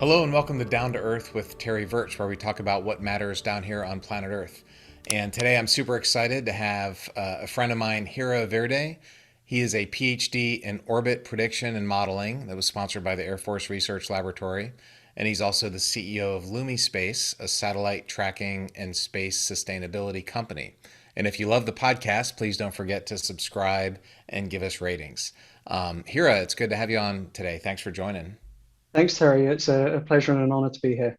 Hello and welcome to Down to Earth with Terry Virts, where we talk about what matters down here on planet Earth. And today I'm super excited to have a friend of mine, Hira Virdee. He is a PhD in orbit prediction and modeling that was sponsored by the Air Force Research Laboratory. And he's also the CEO of Lumi Space, a satellite tracking and space sustainability company. And if you love the podcast, please don't forget to subscribe and give us ratings. Hira, it's good to have you on today. Thanks for joining. Thanks, Terry. It's a pleasure and an honor to be here.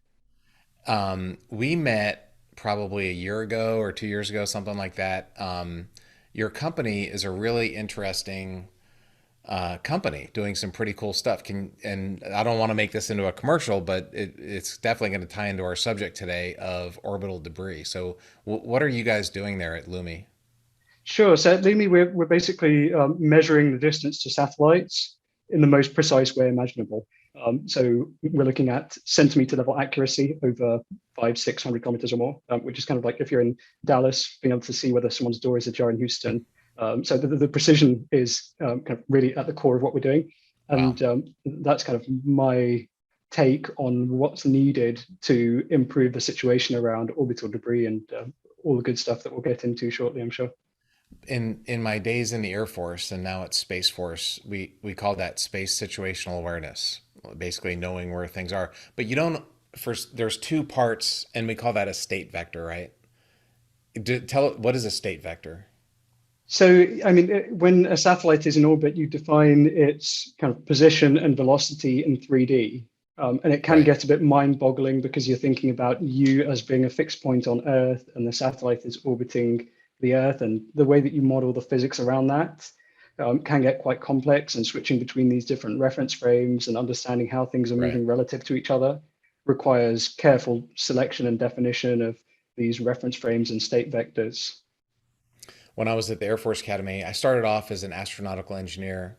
We met probably a year ago or 2 years ago, something like that. Your company is a really interesting company doing some pretty cool stuff. And I don't want to make this into a commercial, but it's definitely going to tie into our subject today of orbital debris. So, what are you guys doing there at Lumi? Sure. So at Lumi, we're basically measuring the distance to satellites in the most precise way imaginable. So we're looking at centimeter level accuracy over 600 kilometers or more, which is kind of like if you're in Dallas, being able to see whether someone's door is ajar in Houston. So the precision is kind of really at the core of what we're doing. Wow. And that's kind of my take on what's needed to improve the situation around orbital debris and all the good stuff that we'll get into shortly, I'm sure. In my days in the Air Force and now at Space Force, we call that space situational awareness, basically knowing where things are. But you don't first. There's two parts, and we call that a state vector, right? Tell what is a state vector? So, I mean, when a satellite is in orbit, you define its kind of position and velocity in 3D. And it can Right. get a bit mind-boggling because you're thinking about you as being a fixed point on Earth and the satellite is orbiting the Earth. And the way that you model the physics around that can get quite complex. And switching between these different reference frames and understanding how things are Right. moving relative to each other requires careful selection and definition of these reference frames and state vectors. When I was at the Air Force Academy, I started off as an astronautical engineer,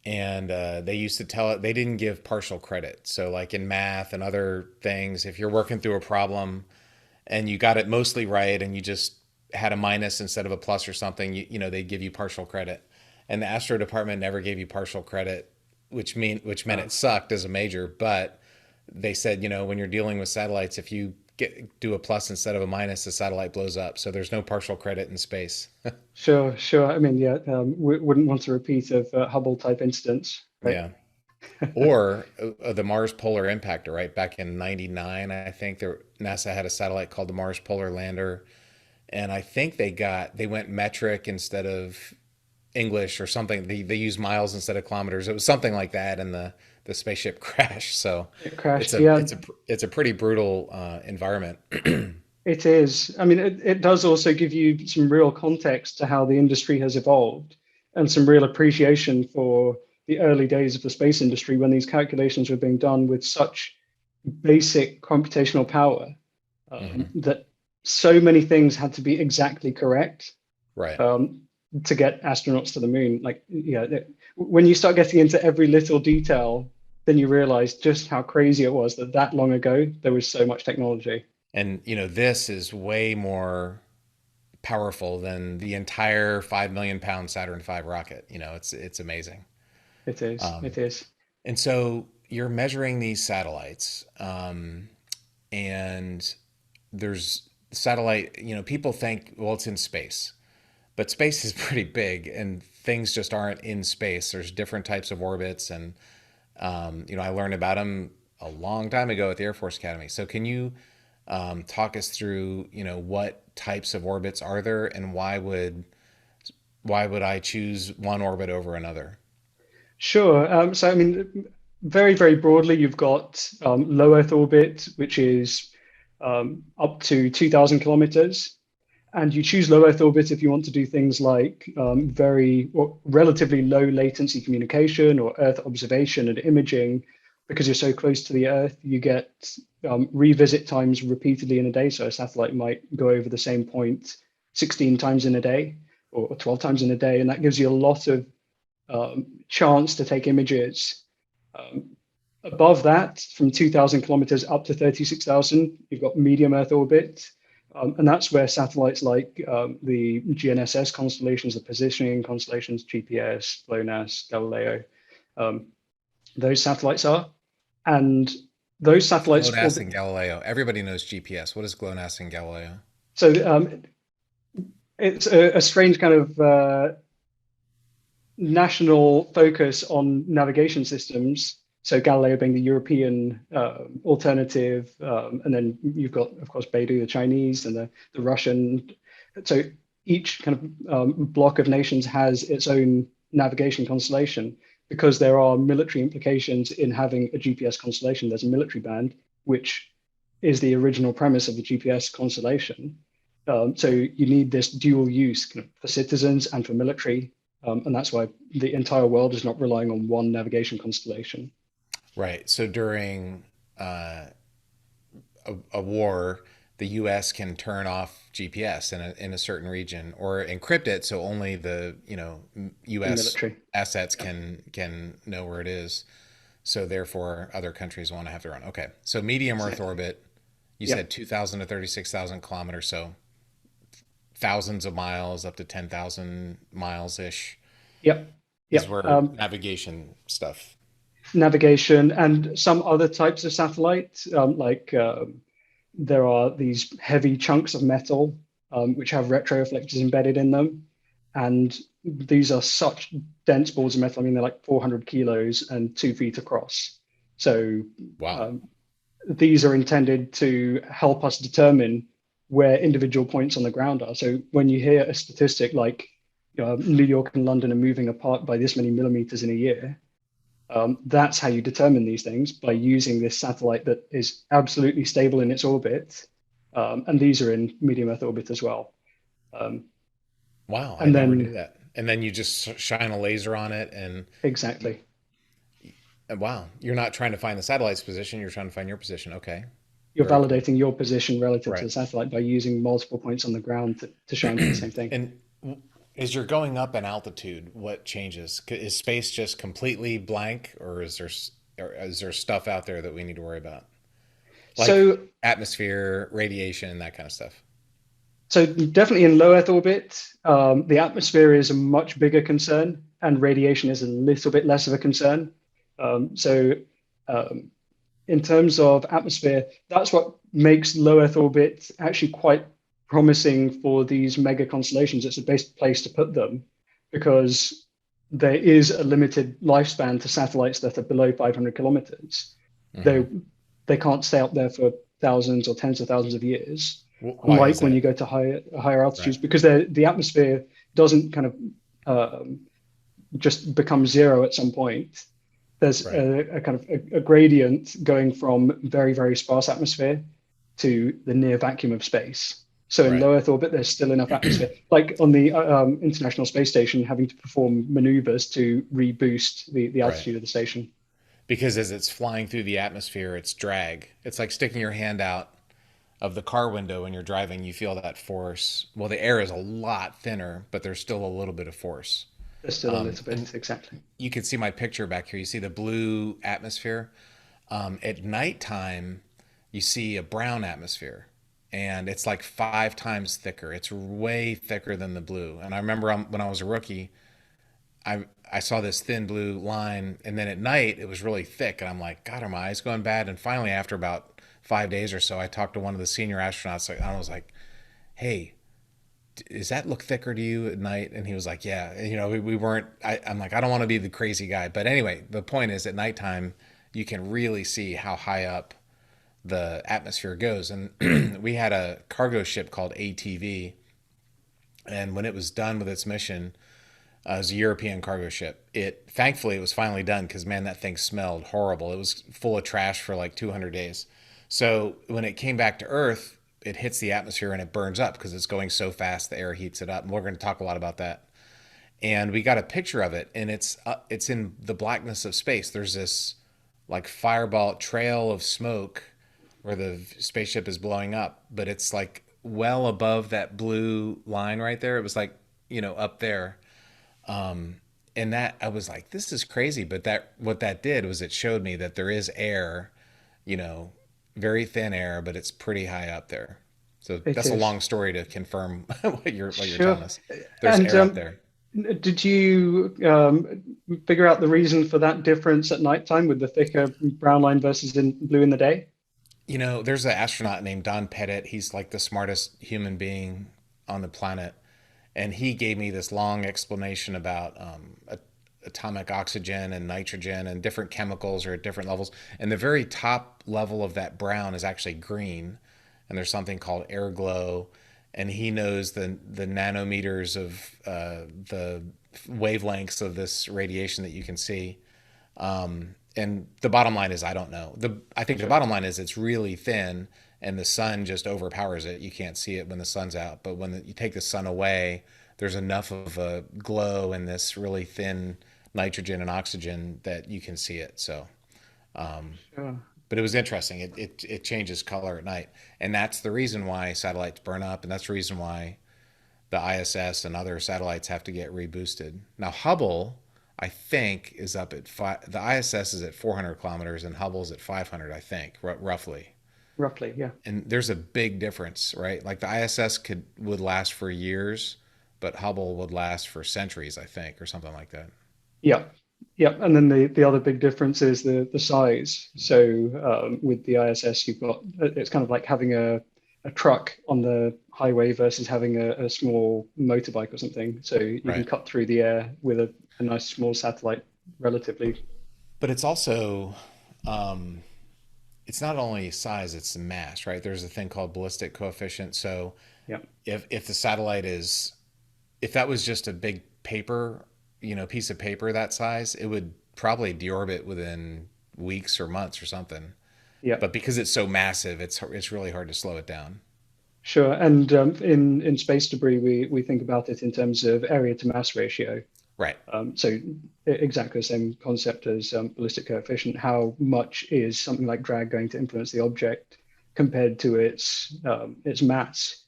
and they used to tell it they didn't give partial credit. So, like in math and other things, if you're working through a problem and you got it mostly right and you just had a minus instead of a plus or something, they'd give you partial credit. And the astro department never gave you partial credit, which meant Uh, it sucked as a major. But they said, when you're dealing with satellites, if you do a plus instead of a minus, the satellite blows up. So there's no partial credit in space. Sure, sure. I mean, yeah, we wouldn't want a repeat of Hubble type incidents, right? Yeah. Or the Mars Polar Impactor, right? Back in '99, I think NASA had a satellite called the Mars Polar Lander, and I think they went metric instead of English or something. They used miles instead of kilometers. It was something like that, and the spaceship crashed. So It it's crashed. a Yeah, it's a it's a pretty brutal environment. it is. I mean, it does also give you some real context to how the industry has evolved and some real appreciation for the early days of the space industry when these calculations were being done with such basic computational power Hmm. that so many things had to be exactly correct Right. um, to get astronauts to the moon. Like, yeah, when you start getting into every little detail, then you realize just how crazy it was that that long ago there was so much technology. And this is way more powerful than the entire 5 million pound Saturn V rocket. It's amazing. It is. Um, It is. And so you're measuring these satellites, and there's satellite, people think, well, it's in space, but space is pretty big and things just aren't in space. There's different types of orbits. And, I learned about them a long time ago at the Air Force Academy. So can you talk us through, what types of orbits are there and why would I choose one orbit over another? Sure. So, I mean, very, very broadly, you've got low Earth orbit, which is up to 2,000 kilometers. And you choose low Earth orbit if you want to do things like very or relatively low latency communication or Earth observation and imaging. Because you're so close to the Earth, you get revisit times repeatedly in a day. So a satellite might go over the same point 16 times in a day or 12 times in a day. And that gives you a lot of chance to take images. Um, Above that, from 2,000 kilometers up to 36,000, you've got medium Earth orbit. And that's where satellites like the GNSS constellations, the positioning constellations, GPS, GLONASS, Galileo, um, those satellites are. And those What's satellites GLONASS orbit. and Galileo? Everybody knows GPS. What is GLONASS and Galileo? So it's a strange kind of national focus on navigation systems. So Galileo being the European alternative, and then you've got, of course, Beidou, the Chinese, and the Russian. So each kind of block of nations has its own navigation constellation because there are military implications in having a GPS constellation. There's a military band, which is the original premise of the GPS constellation. So you need this dual use kind of for citizens and for military, and that's why the entire world is not relying on one navigation constellation. Right. So during uh, a war, the U.S. can turn off GPS in a certain region or encrypt it so only the The U.S. military. assets Yeah. can know where it is. So therefore, other countries want to have their own. Okay. So medium Earth Exactly. orbit, you said Yep. 2,000 to 36,000 kilometers, so thousands of miles up to 10,000 miles ish Yep. is Yep. where navigation stuff. Navigation and some other types of satellite, like there are these heavy chunks of metal which have retroreflectors embedded in them, and these are such dense balls of metal. I mean, they're like 400 kilos and 2 feet across. So Wow. um, these are intended to help us determine where individual points on the ground are. So when you hear a statistic like New York and London are moving apart by this many millimeters in a year, that's how you determine these things by using this satellite that is absolutely stable in its orbit. And these are in medium Earth orbit as well. Um, Wow, I and never knew then, that. And then you just shine a laser on it exactly, and wow, you're not trying to find the satellite's position, you're trying to find your position. Okay. you're Very cool. validating your position relative to Right. the satellite by using multiple points on the ground to shine for the same thing. And as you're going up in altitude, what changes? Is space just completely blank, or is there stuff out there that we need to worry about, like So atmosphere, radiation, that kind of stuff? So definitely in low Earth orbit, the atmosphere is a much bigger concern, and radiation is a little bit less of a concern. So um, in terms of atmosphere, that's what makes low Earth orbit actually quite promising for these mega constellations. It's the best place to put them because there is a limited lifespan to satellites that are below 500 kilometers. Hmm. They they can't stay up there for thousands or tens of thousands of years, Why is unlike when you that? go to higher Right. altitudes, because the atmosphere doesn't kind of um, just become zero at some point. There's Right. a kind of a gradient going from very, very sparse atmosphere to the near vacuum of space. So in Right. low Earth orbit, there's still enough atmosphere, like on the International Space Station, having to perform maneuvers to reboost the Right. altitude of the station. Because as it's flying through the atmosphere, it's drag. It's like sticking your hand out of the car window when you're driving. You feel that force. Well, the air is a lot thinner, but there's still a little bit of force. There's still a little And bit, exactly. you can see my picture back here. You see the blue atmosphere. At nighttime, you see a brown atmosphere, and it's like 5 times thicker. It's way thicker than the blue. And I remember when I was a rookie, I saw this thin blue line, and then at night it was really thick, and I'm like, God, are my eyes going bad? And finally, after about 5 days or so, I talked to one of the senior astronauts, and I was like, Hey, does that look thicker to you at night? And he was like, Yeah. And, we weren't. I'm like, I don't want to be the crazy guy, but anyway, the point is, at nighttime, you can really see how high up the atmosphere goes. And we had a cargo ship called ATV, and when it was done with its mission, it was a European cargo ship. Thankfully it was finally done because man, that thing smelled horrible. It was full of trash for like 200 days. So when it came back to Earth, it hits the atmosphere and it burns up because it's going so fast. The air heats it up, and we're going to talk a lot about that. And we got a picture of it, and it's in the blackness of space. There's this like fireball trail of smoke where the spaceship is blowing up, but it's like well above that blue line right there. It was like up there, and that I was like, this is crazy. But that what that did was it showed me that there is air, you know, very thin air, but it's pretty high up there. So It that's a is. long story to confirm what you're Sure. telling us. There's And air up there. did you? figure out the reason for that difference at nighttime with the thicker brown line versus in blue in the day? There's an astronaut named Don Pettit. He's like the smartest human being on the planet. And he gave me this long explanation about atomic oxygen and nitrogen and different chemicals are at different levels. And the very top level of that brown is actually green. And there's something called air glow. And he knows the nanometers of the wavelengths of this radiation that you can see. And the bottom line is I don't know. I think the Sure. bottom line is it's really thin, and the sun just overpowers it. You can't see it when the sun's out, but when you take the sun away, there's enough of a glow in this really thin nitrogen and oxygen that you can see it. So, Sure. but it was interesting. It changes color at night, and that's the reason why satellites burn up, and that's the reason why the ISS and other satellites have to get reboosted. Now Hubble, I think, is up at the ISS is at 400 kilometers and Hubble's at 500, I think, roughly. Roughly, yeah. And there's a big difference, right? Like the ISS would last for years, but Hubble would last for centuries, I think, or something like that. Yeah. Yeah. And then the other big difference is the size. So with the ISS, you've got it's kind of like having a truck on the highway versus having a small motorbike or something. So you can Right. cut through the air with a nice small satellite relatively. But it's also um, it's not only size, it's the mass, right? There's a thing called ballistic coefficient. So Yeah. if the satellite is if that was just a big paper, piece of paper that size, it would probably deorbit within weeks or months or something. Yeah. But because it's so massive, it's really hard to slow it down. Sure. And in space debris, we think about it in terms of area to mass ratio. Right. So exactly the same concept as ballistic coefficient. How much is something like drag going to influence the object compared to its mass?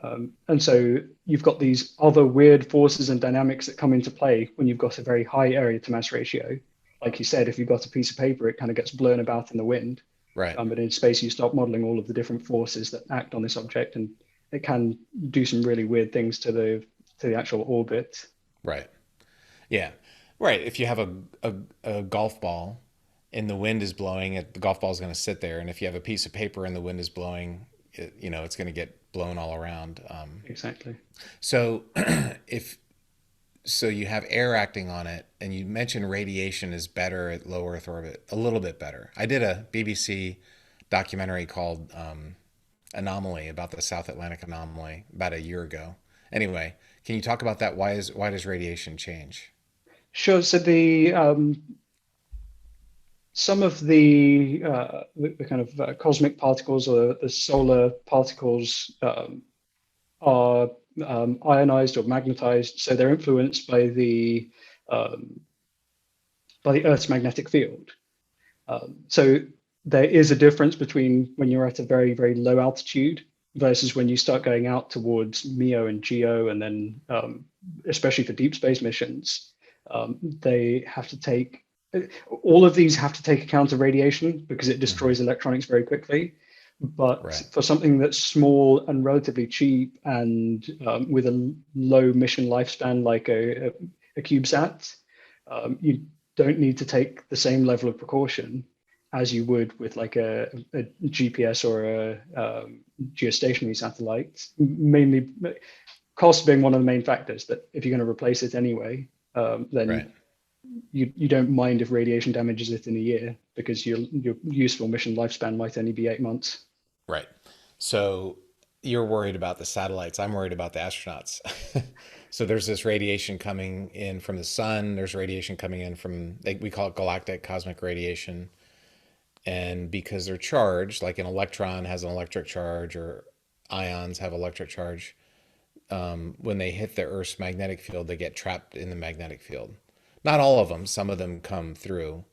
And so you've got these other weird forces and dynamics that come into play when you've got a very high area to mass ratio. Like you said, if you've got a piece of paper, it kind of gets blown about in the wind. Right. But in space, you start modeling all of the different forces that act on this object, and it can do some really weird things to the actual orbit. Right. Yeah. Right. If you have a golf ball and the wind is blowing, the golf ball is going to sit there. And if you have a piece of paper and the wind is blowing, it's going to get blown all around. Exactly. So if so you have air acting on it, and you mentioned radiation is better at low Earth orbit, a little bit better. I did a BBC documentary called Anomaly about the South Atlantic anomaly about a year ago. Anyway, can you talk about that? Why does radiation change? Sure. So the some of the kind of cosmic particles or the solar particles are ionized or magnetized, so they're influenced um, by the Earth's magnetic field. So there is a difference between when you're at a very, very low altitude versus when you start going out towards MEO and GEO, and then especially for deep space missions, they have to take all of these have to take account of radiation because it Hmm. destroys electronics very quickly. But Right. for something that's small and relatively cheap and with a low mission lifespan like a CubeSat, you don't need to take the same level of precaution as you would with like a GPS or a geostationary satellite. Mainly cost being one of the main factors that if you're going to replace it anyway, Right. then you don't mind if radiation damages it in a year because your useful mission lifespan might only be 8 months. Right. So you're worried about the satellites. I'm worried about the astronauts. So there's this radiation coming in from the sun. There's radiation coming in from, we call it galactic cosmic radiation. And because they're charged, like an electron has an electric charge or ions have electric charge, when they hit the Earth's magnetic field, they get trapped in the magnetic field. Not all of them, some of them come through,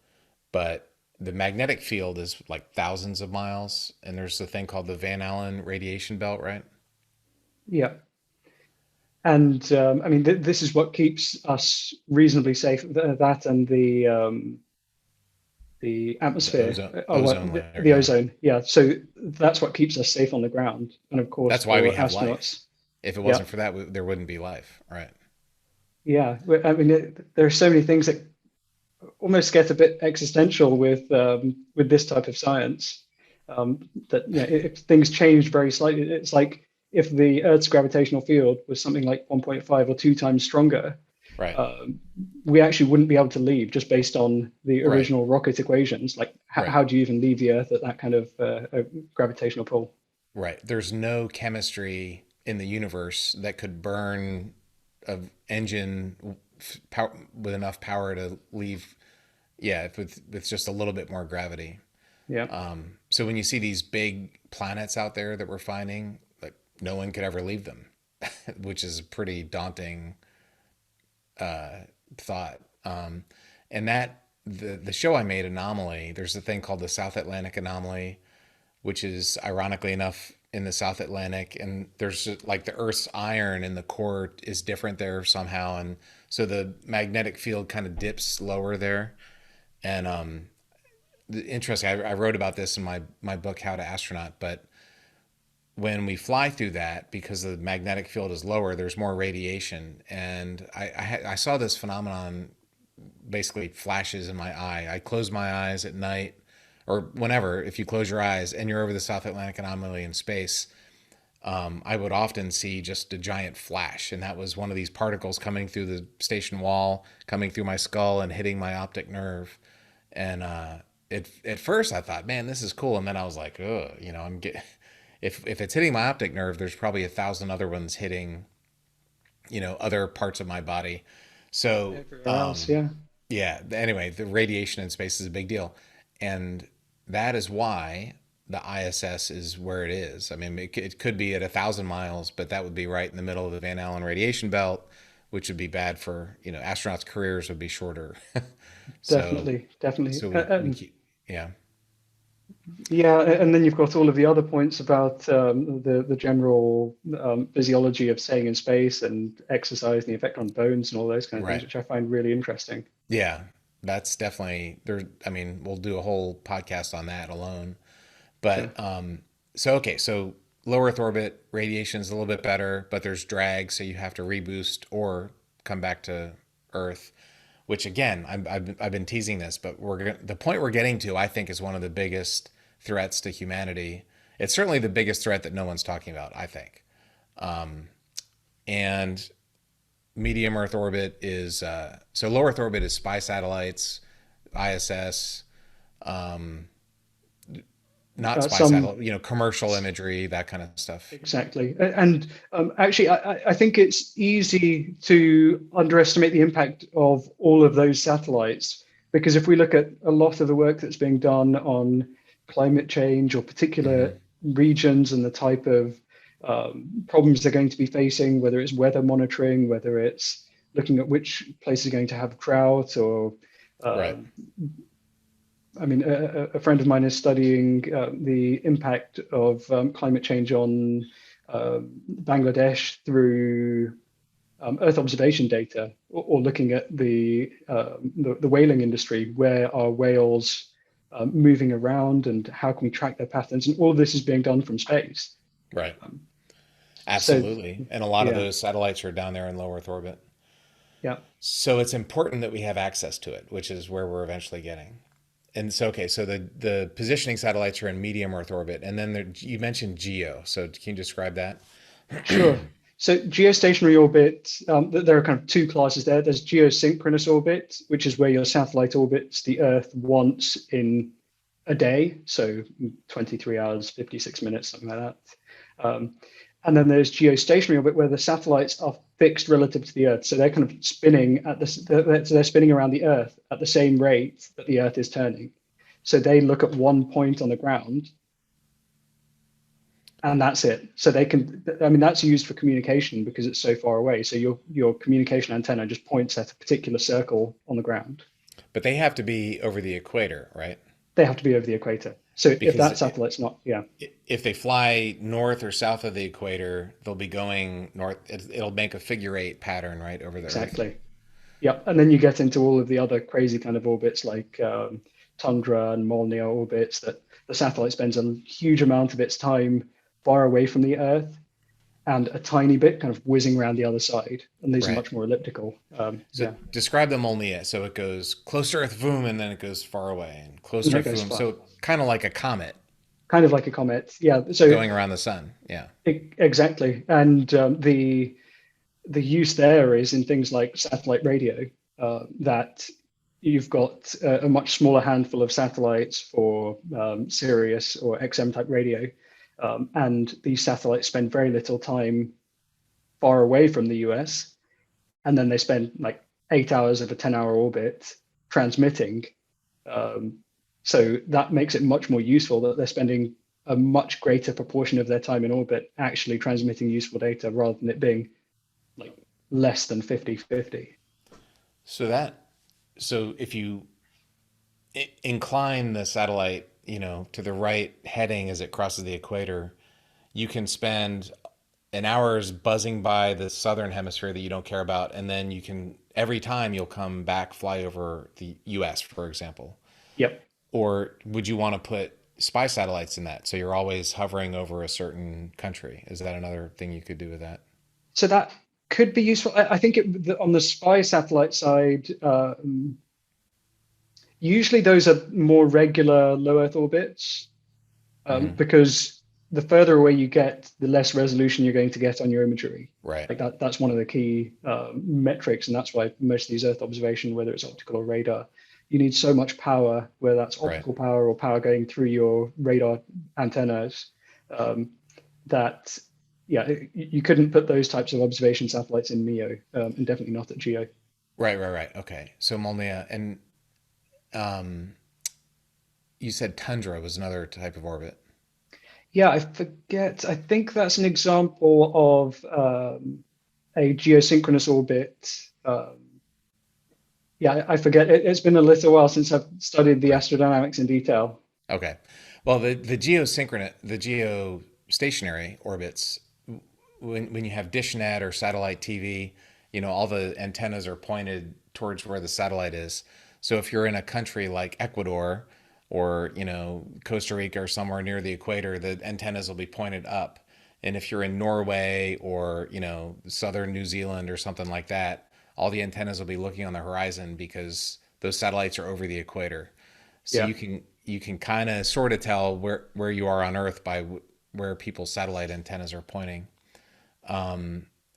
but the magnetic field is like thousands of miles. And there's a thing called the Van Allen radiation belt, right? Yeah. And I mean, this is what keeps us reasonably safe. That and the The atmosphere, ozone layer, the yeah. ozone. Yeah. So that's what keeps us safe on the ground. And of course, That's why we for have life. astronauts, If it yeah, wasn't for that, there wouldn't be life, right? yeah. I mean, there are so many things that almost get a bit existential with this type of science. That if things change very slightly, it's like if the Earth's gravitational field was something like 1.5 or 2 times stronger, Right. um, we actually wouldn't be able to leave just based on the Right. original rocket equations. Like, Right. how do you even leave the Earth at that kind of gravitational pull? Right. There's no chemistry in the universe that could burn an engine with enough power to leave. Yeah, with just a little bit more gravity. Yeah, So when you see these big planets out there that we're finding, like no one could ever leave them, which is a pretty daunting thought. And that the show I made, Anomaly, there's a thing called the South Atlantic Anomaly, which is ironically enough in the South Atlantic, and there's like the Earth's iron in the core is different there somehow, and so the magnetic field kind of dips lower there. And interesting, I wrote about this in my book How to Astronaut, but when we fly through that, because the magnetic field is lower, there's more radiation, and I saw this phenomenon, basically flashes in my eye. I close my eyes at night or whenever, if you close your eyes and you're over the South Atlantic anomaly in space, I would often see just a giant flash. And that was one of these particles coming through the station wall, coming through my skull and hitting my optic nerve. And at first I thought, man, this is cool. And then I was like, oh, if it's hitting my optic nerve, there's probably 1,000 other ones hitting, other parts of my body. So, everywhere else. Yeah, yeah, anyway, the radiation in space is a big deal. And that is why the ISS is where it is. I mean, it could be at 1,000 miles, but that would be right in the middle of the Van Allen radiation belt, which would be bad for, astronauts' careers would be shorter. so, definitely, definitely. so we keep, yeah, Yeah, and then you've got all of the other points about the general physiology of staying in space and exercise and the effect on bones and all those kind of things, right. which I find really interesting. Yeah, that's definitely there. I mean, we'll do a whole podcast on that alone. But Sure. so okay, so low Earth orbit radiation is a little bit better, but there's drag, so you have to reboost or come back to Earth. Which again, I've been teasing this, but the point we're getting to, I think, is one of the biggest threats to humanity. It's certainly the biggest threat that no one's talking about, I think. And medium Earth orbit is so low Earth orbit is spy satellites, ISS, not spy Some satellite, commercial imagery, that kind of stuff. Exactly. And actually, I think it's easy to underestimate the impact of all of those satellites, because if we look at a lot of the work that's being done on climate change or Mm-hmm. particular regions and the type of problems they're going to be facing, whether it's weather monitoring, whether it's looking at which place is going to have drought or Right. um, I mean, a friend of mine is studying the impact of climate change on Bangladesh through Earth observation data, or looking at the whaling industry. Where are whales moving around, and how can we track their patterns? And all of this is being done from space. Right. Um, so, Absolutely. And a lot of yeah, those satellites are down there in low Earth orbit. yeah, So it's important that we have access to it, which is where we're eventually getting. And so, okay, so the positioning satellites are in medium Earth orbit, and then you mentioned geo. So can you describe that? sure. So geostationary orbit, there are kind of two classes there. There's geosynchronous orbit, which is where your satellite orbits the Earth once in a day, so 23 hours, 56 minutes, something like that. Um, and then there's geostationary orbit, where the satellites are fixed relative to the Earth, so they're kind of spinning they're spinning around the Earth at the same rate that the Earth is turning. So they look at one point on the ground, and that's it. So they can, I mean, that's used for communication because it's so far away. So your communication antenna just points at a particular circle on the ground. But they have to be over the equator, right? They have to be over the equator. So if Because that satellite's not, yeah, if they fly north or south of the equator, they'll be going north. It'll make a figure eight pattern right over the Earth. exactly. Yep. And then you get into all of the other crazy kind of orbits like tundra and Molniya orbits that the satellite spends a huge amount of its time far away from the Earth. and a tiny bit kind of whizzing around the other side. And these are Right. much more elliptical. So Yeah, describe them only. So it goes close to Earth, boom, and then it goes far away, and close and to that Earth, goes boom. far. So kind of like a comet Kind of like a comet. Yeah, so going around the sun. Yeah. exactly. And the use there is in things like satellite radio, that you've got a much smaller handful of satellites for Sirius or XM type radio. And these satellites spend very little time far away from the US. And then they spend like 8 hours of a 10-hour orbit transmitting. Um, so that makes it much more useful that they're spending a much greater proportion of their time in orbit actually transmitting useful data rather than it being like less than 50-50. So that so if you incline the satellite, to the right heading as it crosses the equator, you can spend an hour's buzzing by the southern hemisphere that you don't care about, and then you can every time you'll come back fly over the U.S., for example. Yep. Or would you want to put spy satellites in that so you're always hovering over a certain country? Is that another thing you could do with that? So that could be useful. I think on the spy satellite side, usually those are more regular low Earth orbits, Hmm. because the further away you get, the less resolution you're going to get on your imagery. Right. Like that's one of the key metrics, and that's why most of these Earth observation, whether it's optical or radar, you need so much power, whether that's Right. optical power or power going through your radar antennas, um, that yeah, you couldn't put those types of observation satellites in MEO, and definitely not at GEO. Right. Right. Right. Okay. So Molnia, and um, you said tundra was another type of orbit. Yeah, I forget. I think that's an example of a geosynchronous orbit. Yeah, I forget. It's been a little while since I've studied the Right. astrodynamics in detail. Okay. Well, the geostationary orbits, when you have dishnet or satellite TV, all the antennas are pointed towards where the satellite is. So if you're in a country like Ecuador or, Costa Rica or somewhere near the equator, the antennas will be pointed up. And if you're in Norway or, southern New Zealand or something like that, all the antennas will be looking on the horizon because those satellites are over the equator. So Yeah. you can kind of sort of tell where you are on Earth by where people's satellite antennas are pointing.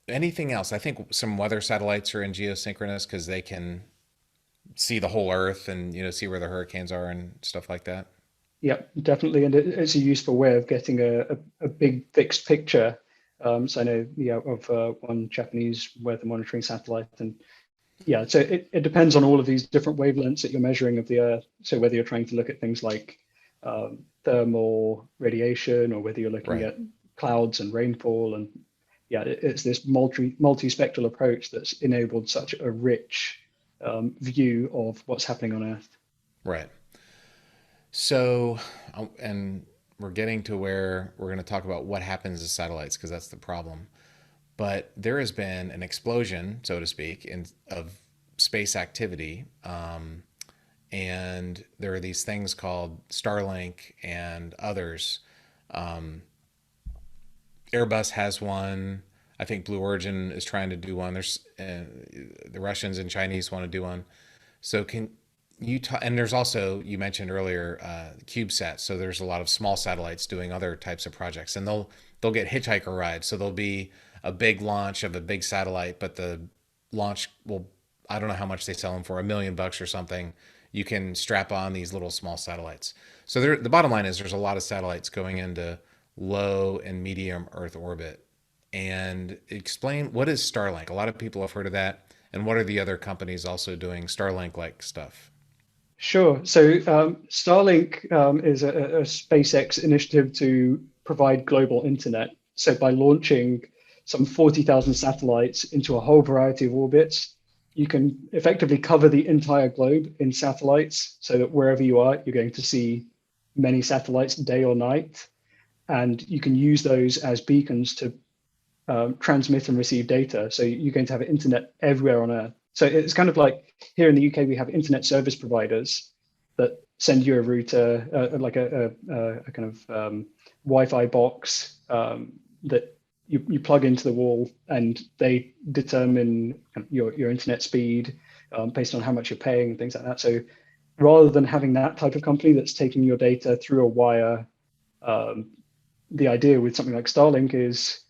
Anything else? I think some weather satellites are in geosynchronous because they can see the whole Earth and see where the hurricanes are and stuff like that. Yeah, definitely. And it's a useful way of getting a big fixed picture. So I know, yeah, of one Japanese weather monitoring satellite. And yeah, so it depends on all of these different wavelengths that you're measuring of the Earth. So whether you're trying to look at things like thermal radiation, or whether you're looking Right. at clouds and rainfall, and yeah, it's this multi-spectral approach that's enabled such a rich view of what's happening on Earth. Right. So, and we're getting to where we're going to talk about what happens to satellites because that's the problem. But there has been an explosion, so to speak, of space activity. And there are these things called Starlink and others. Um, Airbus has one. I think Blue Origin is trying to do one. There's the Russians and Chinese want to do one. So can you talk? And there's also you mentioned earlier CubeSat. So there's a lot of small satellites doing other types of projects, and they'll get hitchhiker rides. So there'll be a big launch of a big satellite, but the launch will I don't know how much they sell them for, $1 million or something. You can strap on these little small satellites. So the bottom line is there's a lot of satellites going into low and medium Earth orbit. And explain what is Starlink. A lot of people have heard of that. And what are the other companies also doing Starlink like stuff? Sure. So Starlink is a SpaceX initiative to provide global internet. So by launching some 40,000 satellites into a whole variety of orbits, you can effectively cover the entire globe in satellites so that wherever you are, you're going to see many satellites day or night. And you can use those as beacons to transmit and receive data. So you're going to have internet everywhere on Earth. So it's kind of like here in the UK, we have internet service providers that send you a router, like a kind of Wi-Fi box, that you plug into the wall and they determine your internet speed based on how much you're paying and things like that. So rather than having that type of company that's taking your data through a wire, um, the idea with something like Starlink is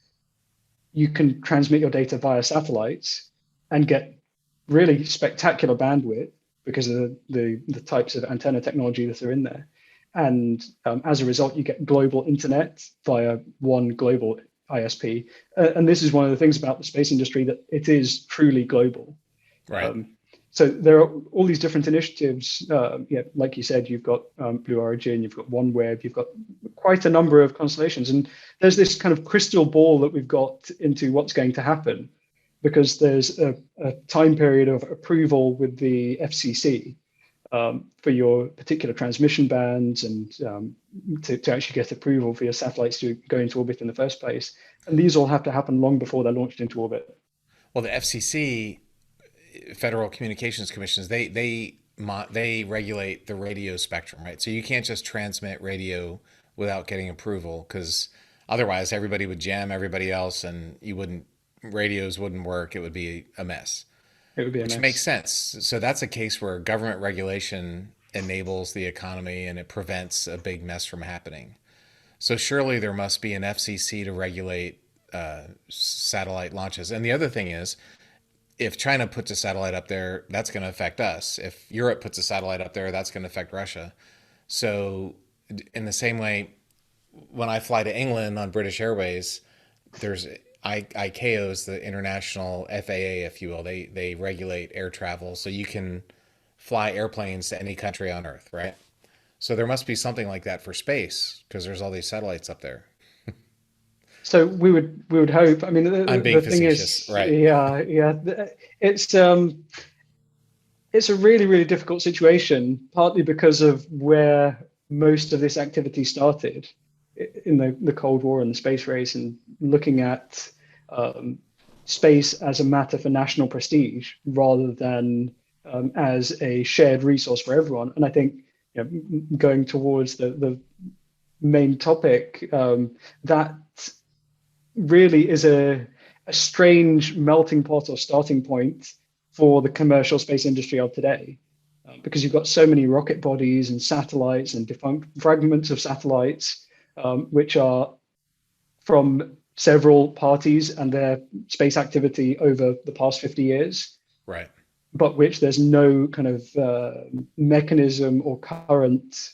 you can transmit your data via satellites and get really spectacular bandwidth because of the types of antenna technology that are in there. And as a result, you get global internet via one global ISP. And this is one of the things about the space industry, that it is truly global. Right. Um, so there are all these different initiatives. Yeah, like you said, you've got Blue Origin, you've got OneWeb, you've got quite a number of constellations, and there's this kind of crystal ball that we've got into what's going to happen, because there's a time period of approval with the FCC for your particular transmission bands and to actually get approval for your satellites to go into orbit in the first place. And these all have to happen long before they're launched into orbit. Well, the FCC, Federal Communications Commissions, they regulate the radio spectrum, right? So you can't just transmit radio without getting approval, because otherwise everybody would jam everybody else, and you wouldn't radios wouldn't work. It would be a mess, It would be a which makes mess. sense. So that's a case where government regulation enables the economy and it prevents a big mess from happening. So surely there must be an FCC to regulate satellite launches. And the other thing is, if China puts a satellite up there, that's going to affect us. If Europe puts a satellite up there, that's going to affect Russia. So, in the same way, when I fly to England on British Airways, there's ICAO's the international FAA, if you will. They regulate air travel, so you can fly airplanes to any country on Earth, right? So there must be something like that for space, because there's all these satellites up there. So we would hope. I mean, I'm being the thing facetious, is, right? yeah, it's it's a really difficult situation, partly because of where most of this activity started in the Cold War and the space race, and looking at um, space as a matter for national prestige rather than as a shared resource for everyone. And I think, going towards the main topic, that really is a strange melting pot or starting point for the commercial space industry of today, because you've got so many rocket bodies and satellites and defunct fragments of satellites, which are from several parties and their space activity over the past 50 years, Right. but which there's no kind of mechanism or current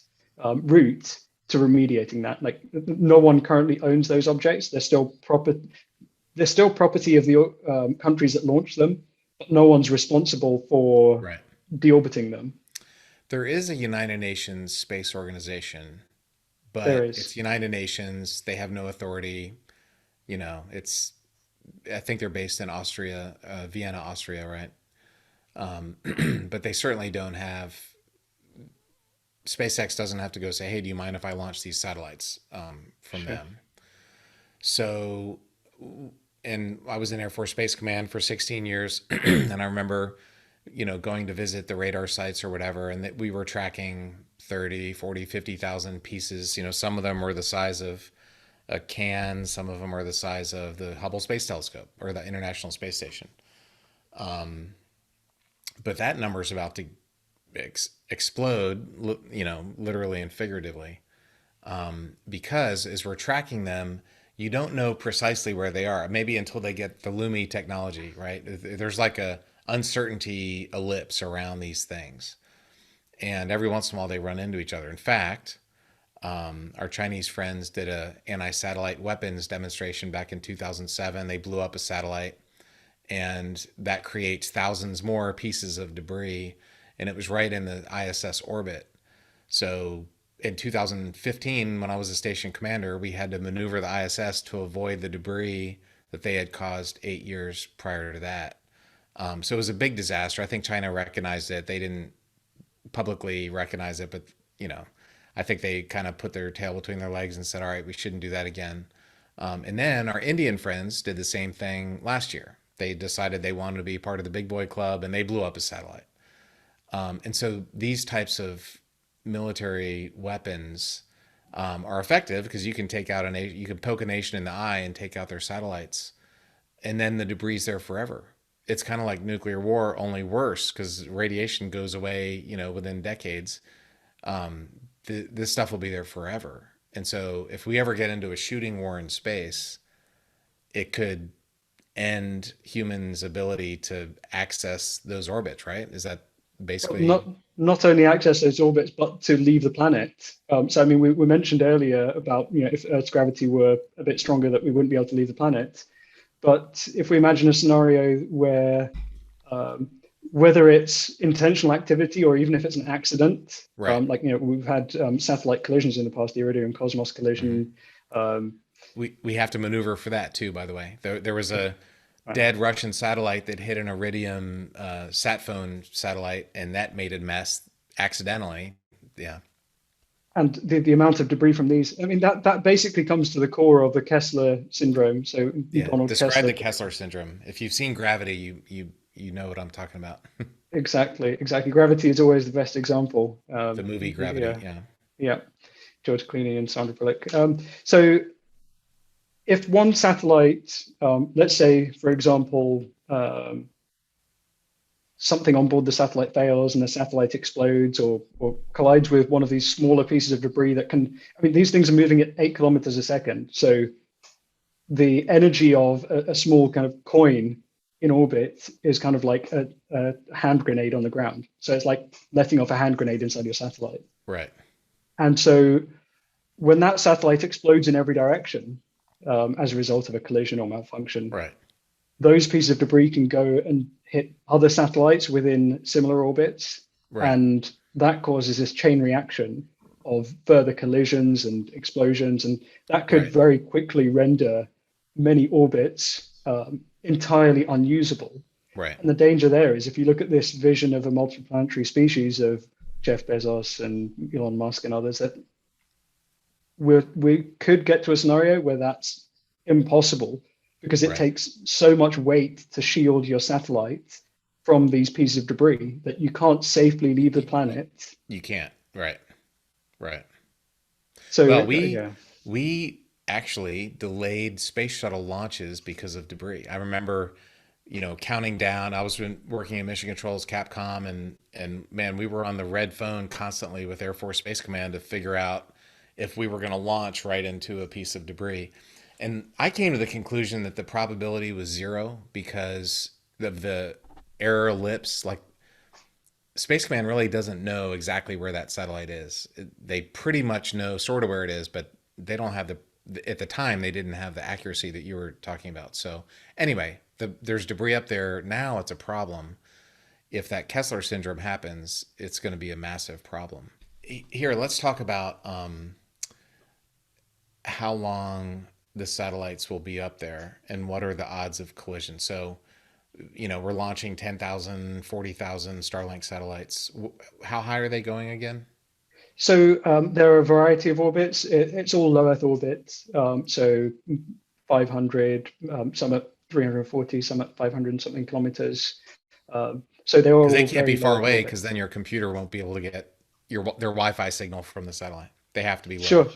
route to remediating that. Like, no one currently owns those objects. They're still property of the countries that launch them, but no one's responsible for Right. deorbiting them. There is a United Nations space organization, There but it's is. United Nations. They have no authority. It's, I think they're based in Austria, Vienna, Austria, right? But they certainly don't have, SpaceX doesn't have to go say, hey, do you mind if I launch these satellites from Sure. them? So, and I was in Air Force Space Command for 16 years. And I remember, going to visit the radar sites or whatever, and that we were tracking 30, 40, 50,000 pieces. Some of them were the size of a can, some of them are the size of the Hubble Space Telescope or the International Space Station. But that number is about to explode, literally and figuratively, because as we're tracking them, you don't know precisely where they are, maybe until they get the Lumi technology, right? There's like a uncertainty ellipse around these things. And every once in a while they run into each other. In fact, our Chinese friends did a anti-satellite weapons demonstration back in 2007. They blew up a satellite, and that creates thousands more pieces of debris. And it was right in the ISS orbit. So in 2015, when I was a station commander, we had to maneuver the ISS to avoid the debris that they had caused 8 years prior to that. So it was a big disaster. I think China recognized it. They didn't publicly recognize it, but I think they kind of put their tail between their legs and said, "All right, we shouldn't do that again." And then our Indian friends did the same thing last year. They decided they wanted to be part of the big boy club, and they blew up a satellite. And so these types of military weapons are effective because you can take out you can poke a nation in the eye and take out their satellites, and then the debris is there forever. It's kind of like nuclear war, only worse because radiation goes away, within decades. This stuff will be there forever. And so if we ever get into a shooting war in space, it could end humans' ability to access those orbits, right? Is that basically Not only access those orbits, but to leave the planet. So I mean, we mentioned earlier about if Earth's gravity were a bit stronger, that we wouldn't be able to leave the planet. But if we imagine a scenario where um, whether it's intentional activity or even if it's an accident, right? like we've had satellite collisions in the past, the Iridium Cosmos Mm-hmm. collision. Um, We have to maneuver for that too. By the way, there was a right. dead Russian satellite that hit an Iridium sat phone satellite, and that made a mess accidentally. Yeah, And the amount of debris from these, I mean, that basically comes to the core of the Kessler syndrome. So yeah. Donald Describe Kessler, the Kessler Syndrome. If you've seen Gravity, you know what I'm talking about. exactly. Gravity is always the best example. The movie Gravity. Yeah, Yeah. yeah. George Clooney and Sandra Bullock. So if one satellite, let's say, for example, something on board the satellite fails and the satellite explodes or collides with one of these smaller pieces of debris that can, I mean, these things are moving at 8 kilometers a second. So the energy of a small kind of coin in orbit is kind of like a hand grenade on the ground. So it's like letting off a hand grenade inside your satellite. Right. And so when that satellite explodes in every direction as a result of a collision or malfunction, Right. those pieces of debris can go and hit other satellites within similar orbits. Right. And that causes this chain reaction of further collisions and explosions. And that could Right. very quickly render many orbits entirely unusable. Right. And the danger there is if you look at this vision of a multiplanetary species of Jeff Bezos and Elon Musk and others, that we could get to a scenario where that's impossible because it Right. takes so much weight to shield your satellite from these pieces of debris that you can't safely leave the You, you, planet. you can't. Right. Right. So Well, we yeah, we actually delayed space shuttle launches because of debris. I remember, counting down. I was working in Mission Control's Capcom, and man, we were on the red phone constantly with Air Force Space Command to figure out if we were going to launch right into a piece of debris. And I came to the conclusion that the probability was zero because of the error ellipse. Like Space Command really doesn't know exactly where that satellite is. They pretty much know sort of where it is, but they don't have at the time, they didn't have the accuracy that you were talking about. So anyway, there's debris up there. Now it's a problem. If that Kessler syndrome happens, it's going to be a massive problem. Here, let's talk about how long the satellites will be up there and what are the odds of collision. So, we're launching 10,000, 40,000 Starlink satellites. How high are they going again? so there are a variety of orbits. It's all low Earth orbit. So 500, some at 340, some at 500 and something kilometers. So they're Because they all can't be very low far Earth away orbit. because then your computer won't be able to get their Wi-Fi signal from the satellite. They have to be low. Sure,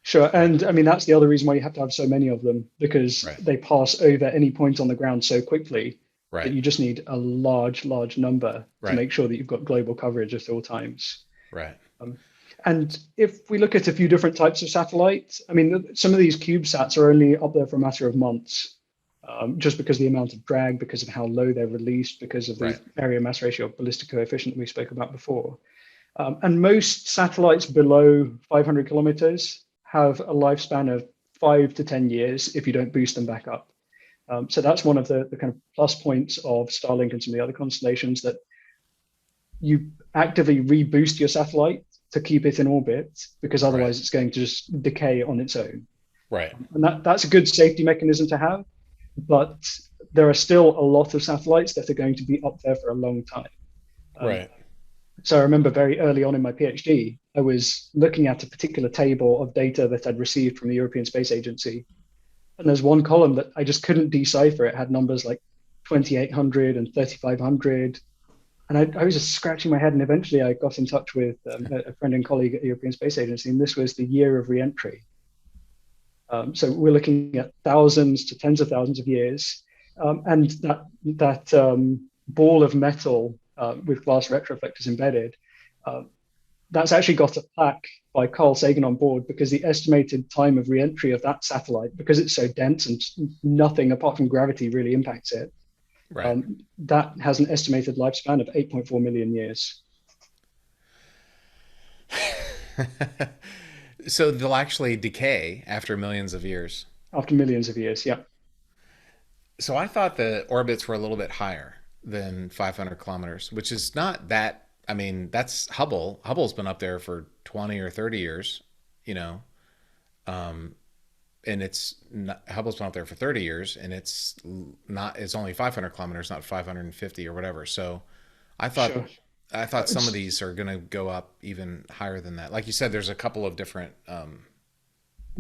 sure. Right. And I mean, that's the other reason why you have to have so many of them, because Right. they pass over any point on the ground so quickly that Right. you just need a large number to Right. make sure that you've got global coverage at all times. Right. Um, and if we look at a few different types of satellites, I mean, some of these CubeSats are only up there for a matter of months, just because of the amount of drag, because of how low they're released, because of the Right. area mass ratio, ballistic coefficient that we spoke about before. And most satellites below 500 kilometers have a lifespan of 5 to 10 years if you don't boost them back up. So that's one of the kind of plus points of Starlink and some of the other constellations, that you actively reboost your satellite to keep it in orbit, because Right. otherwise it's going to just decay on its own. Right. And that's a good safety mechanism to have. But there are still a lot of satellites that are going to be up there for a long time. Um, Right. so I remember very early on in my PhD, I was looking at a particular table of data that I'd received from the European Space Agency. And there's one column that I just couldn't decipher. It had numbers like 2800 and 3500. And I was just scratching my head, and eventually I got in touch with a friend and colleague at the European Space Agency, and this was the year of reentry. So we're looking at thousands to tens of thousands of years, and that ball of metal with glass retroflectors embedded, uh, that's actually got a plaque by Carl Sagan on board because the estimated time of reentry of that satellite, because it's so dense and nothing apart from gravity really impacts it, Right. that has an estimated lifespan of 8.4 million years. So they'll actually decay after millions of years. After millions of years. Yeah, So I thought the orbits were a little bit higher than 500 kilometers, which is not that. I mean, that's Hubble. Hubble's been up there for 20 or 30 years, you know, um, and it's not, Hubble's been up there for 30 years, and it's only 500 kilometers, not 550 or whatever. So I thought sure. I thought some of It's, these are going to go up even higher than that. Like you said, there's a couple of different, I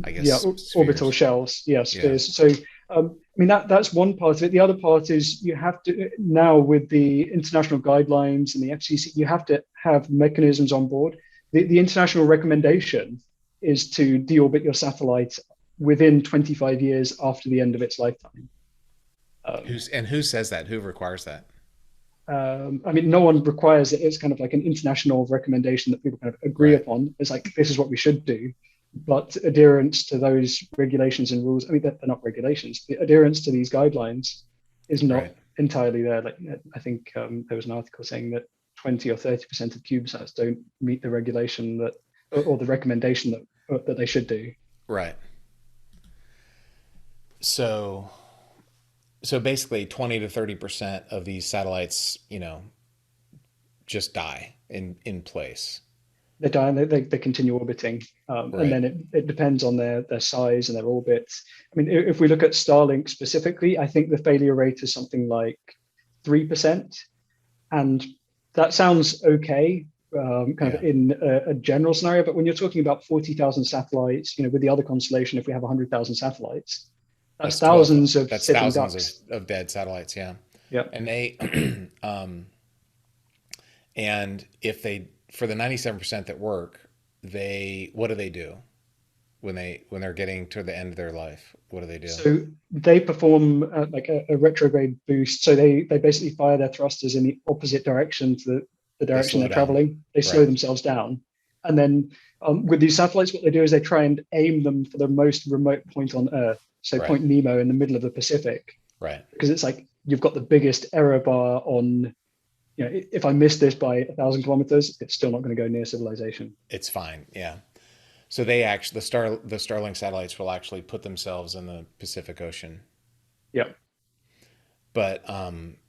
yeah, guess, orbital spheres. shells, yeah, Yeah. spheres. So, I mean, that's one part of it. The other part is you have to now with the international guidelines and the FCC, you have to have mechanisms on board. The international recommendation is to deorbit your satellite within 25 years after the end of its lifetime. Um, Who says that? Who requires that? I mean, no one requires it. It's kind of like an international recommendation that people kind of agree Right. upon. It's like, this is what we should do. But adherence to those regulations and rules, I mean, they're not regulations. The adherence to these guidelines is not Right. entirely there. Like, I think there was an article saying that 20 or 30% of CubeSats don't meet the regulation that, or the recommendation that they should do. Right. So so basically 20 to 30% of these satellites, just die in place. They die and they continue orbiting. And Right. then it depends on their size and their orbits. I mean, if we look at Starlink specifically, I think the failure rate is something like 3%. And that sounds okay, kind of Yeah. in a general scenario. But when you're talking about 40,000 satellites, with the other constellation, if we have 100,000 satellites, that's That's 12. thousands of That's sitting thousands ducks. of dead satellites, yeah. Yeah. And they and if they for the 97% that work, they what do they do when they're getting to the end of their life? What do they do? So they perform like a retrograde boost. So they basically fire their thrusters in the opposite direction to the They direction slow they're down. traveling. They slow Right. themselves down. And then with these satellites, what they do is they try and aim them for the most remote point on Earth. So Right. Point Nemo in the middle of the Pacific, Right. because it's like you've got the biggest error bar on, if I miss this by 1,000 kilometers, it's still not going to go near civilization. It's fine. Yeah. So the Starlink satellites will actually put themselves in the Pacific Ocean. Yeah. But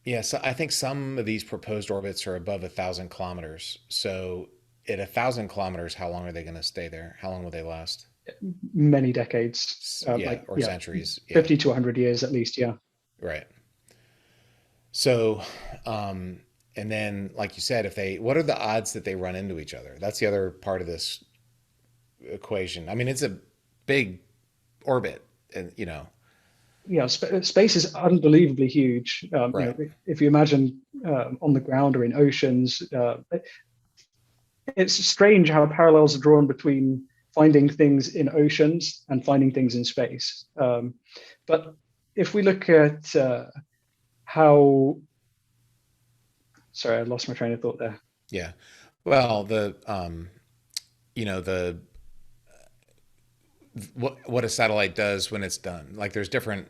yeah, so I think some of these proposed orbits are above 1,000 kilometers. So at 1,000 kilometers, how long are they going to stay there? How long will they last? Many decades, Yeah, like, or yeah, centuries. Yeah, 50 to 100 years at least. Yeah. right. So, and then, like you said, what are the odds that they run into each other? That's the other part of this equation. I mean, it's a big orbit, and Yeah, space is unbelievably huge. right. If you imagine on the ground or in oceans, it's strange how parallels are drawn between finding things in oceans and finding things in space. But if we look at how, sorry, I lost my train of thought there. Yeah. Well, the what a satellite does when it's done. Like there's different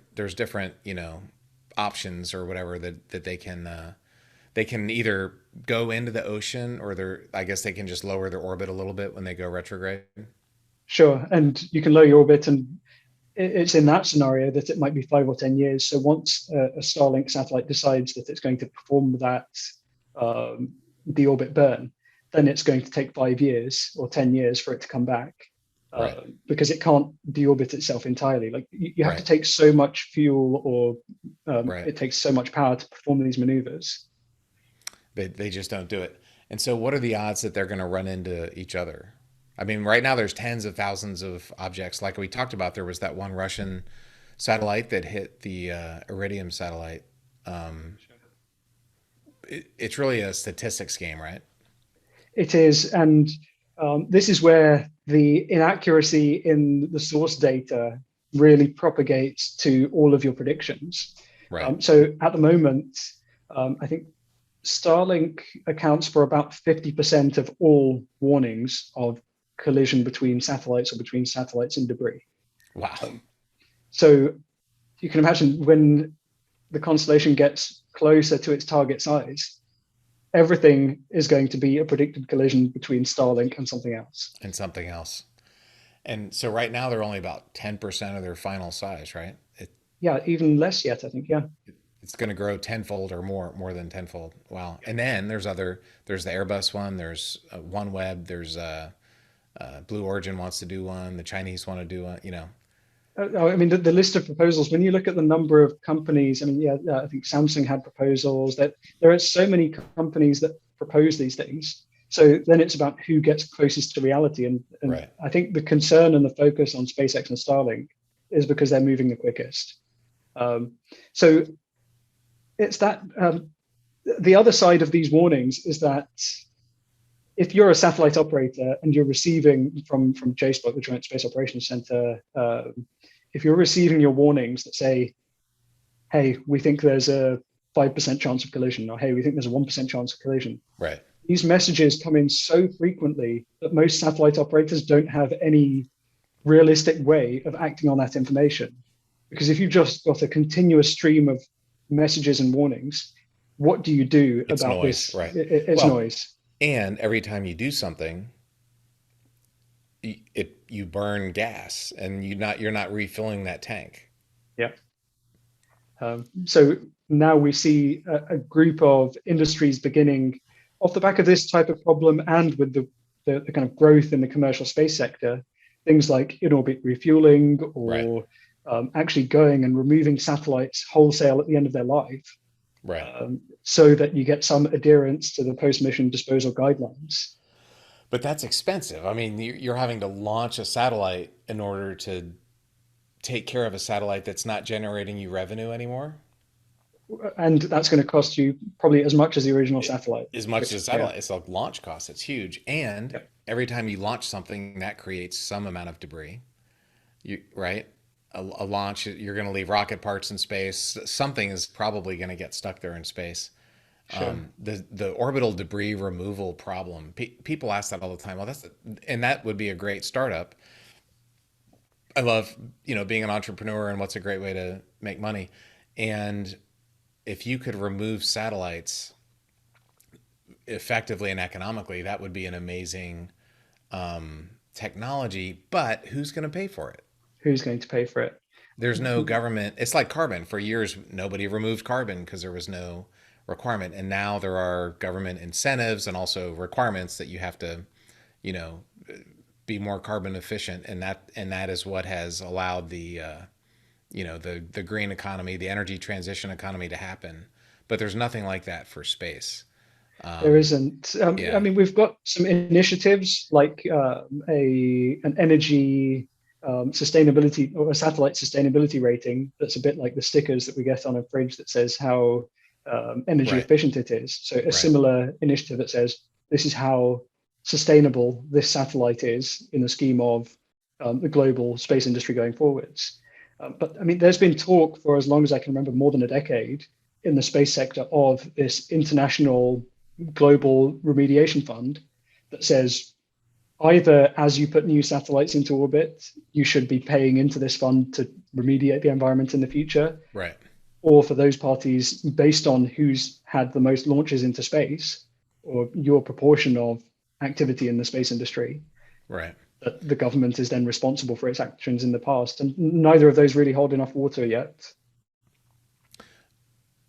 options or whatever that they can either go into the ocean or I guess they can just lower their orbit a little bit when they go retrograde. Sure, and you can lower your orbit, and it's in that scenario that it might be 5 or 10 years. So once a Starlink satellite decides that it's going to perform that um, deorbit burn, then it's going to take 5 years or 10 years for it to come back Right. because it can't deorbit itself entirely. Like you have to Right. take so much fuel, or Right. it takes so much power to perform these maneuvers. They just don't do it. And so what are the odds that they're going to run into each other? I mean, right now there's tens of thousands of objects. Like we talked about, there was that one Russian satellite that hit the Iridium satellite. Um, It's really a statistics game, right? It is, and this is where the inaccuracy in the source data really propagates to all of your predictions. Right. So at the moment, I think Starlink accounts for about 50% of all warnings of collision between satellites or between satellites and debris. Wow. So you can imagine when the constellation gets closer to its target size, everything is going to be a predicted collision between Starlink and something else. And something else. And so right now they're only about 10% of their final size, right? Yeah, even less yet, I think. Yeah. It's going to grow tenfold or more than tenfold. Wow. And then there's the Airbus one, there's OneWeb, there's Blue Origin wants to do one, the Chinese want to do one, you know. I mean, the list of proposals, when you look at the number of companies, I mean, yeah, I think Samsung had proposals, that there are so many companies that propose these things. So then it's about who gets closest to reality. And Right. I think the concern and the focus on SpaceX and Starlink is because they're moving the quickest. So it's that the other side of these warnings is that if you're a satellite operator and you're receiving from JSPOC, the Joint Space Operations Center, if you're receiving your warnings that say, hey, we think there's a 5% chance of collision, or hey, we think there's a 1% chance of collision, Right. these messages come in so frequently that most satellite operators don't have any realistic way of acting on that information. Because if you've just got a continuous stream of messages and warnings, what do you do It's about noise, this? right? It's Well, noise. and every time you do something, you burn gas, and you're not refilling that tank. Yeah. So now we see a group of industries beginning off the back of this type of problem, and with the kind of growth in the commercial space sector, things like in-orbit refueling, Right. or actually going and removing satellites wholesale at the end of their life, Right. so that you get some adherence to the post-mission disposal guidelines. But that's expensive. I mean, you're having to launch a satellite in order to take care of a satellite that's not generating you revenue anymore. And that's going to cost you probably as much as the original satellite, As much as a which, yeah, satellite, it's a launch cost. It's huge. And yeah, every time you launch something, that creates some amount of debris. You right? A launch, you're going to leave rocket parts in space. Something is probably going to get stuck there in space. sure. The orbital debris removal problem. People ask that all the time. Well, and that would be a great startup. I love, being an entrepreneur, and what's a great way to make money. And if you could remove satellites effectively and economically, that would be an amazing technology. But who's going to pay for it? Who's going to pay for it? There's no government. It's like carbon. For years, nobody removed carbon because there was no requirement. And now there are government incentives and also requirements that you have to, you know, be more carbon efficient. And that is what has allowed the green economy, the energy transition economy to happen. But there's nothing like that for space. There isn't. I Yeah. mean, we've got some initiatives like an energy sustainability, or a satellite sustainability rating that's a bit like the stickers that we get on a fridge that says how energy Right. efficient it is. So a Right. similar initiative that says this is how sustainable this satellite is in the scheme of the global space industry going forwards. But I mean, there's been talk for as long as I can remember, more than a decade, in the space sector, of this international global remediation fund that says either as you put new satellites into orbit, you should be paying into this fund to remediate the environment in the future, Right. or for those parties, based on who's had the most launches into space or your proportion of activity in the space industry, Right. that the government is then responsible for its actions in the past. And neither of those really hold enough water yet.